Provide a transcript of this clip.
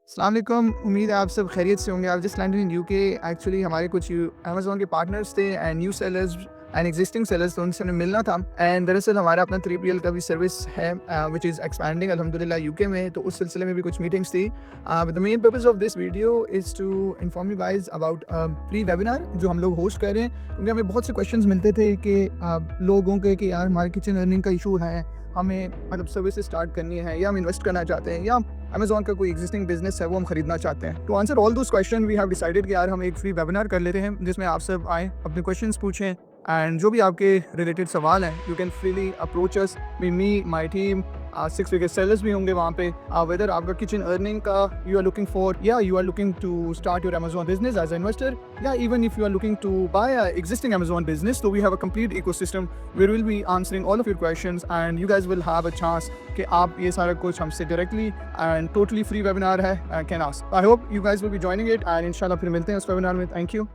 अस्सलाम वालेकुम, उम्मीद है आप सब खैरियत से होंगे। आप just landed in UK. Actually हमारे कुछ अमेज़न के पार्टनर्स थे and new sellers and existing sellers, तो उनसे हमें मिलना था। एंड दरअसल हमारा अपना 3PL का भी सर्विस है विच इज़ एक्सपैंडिंग अल्हम्दुलिल्लाह यूके में, तो उस सिलसिले में भी कुछ मीटिंग्स थी। The main purpose of this video is to inform you guys about pre webinar जो हम लोग होस्ट कर रहे हैं, क्योंकि हमें बहुत से क्वेश्चंस मिलते थे कि लोगों के कि यार हमारे किचन अर्निंग का इशू है, हमें मतलब सर्विस स्टार्ट करनी है या हम इन्वेस्ट करना चाहते हैं या अमेज़न का कोई एग्जिस्टिंग बिजनेस है वो हम खरीदना चाहते हैं। To answer all those question we have decided कि यार हम एक फ्री वेबिनार कर लेते हैं जिसमें आप सब आएँ, अपने क्वेश्चंस पूछें एंड जो भी आपके रिलेटेड सवाल हैं you can freely approach us. Me my team 6 figure sellers भी होंगे वहाँ पे। वेदर आपका किचन अर्निंग का यू आर लुकिंग फॉर या you are looking to start your Amazon business as an investor, या even if you are looking to buy a existing Amazon business, तो we have a complete ecosystem where will be answering all of your questions and you guys will have a chance कि आप ये सारा कुछ हमसे directly and totally free webinar है can ask. I hope you guys will be joining it and इंशाल्लाह फिर मिलते हैं उस वेबिनार में। Thank you.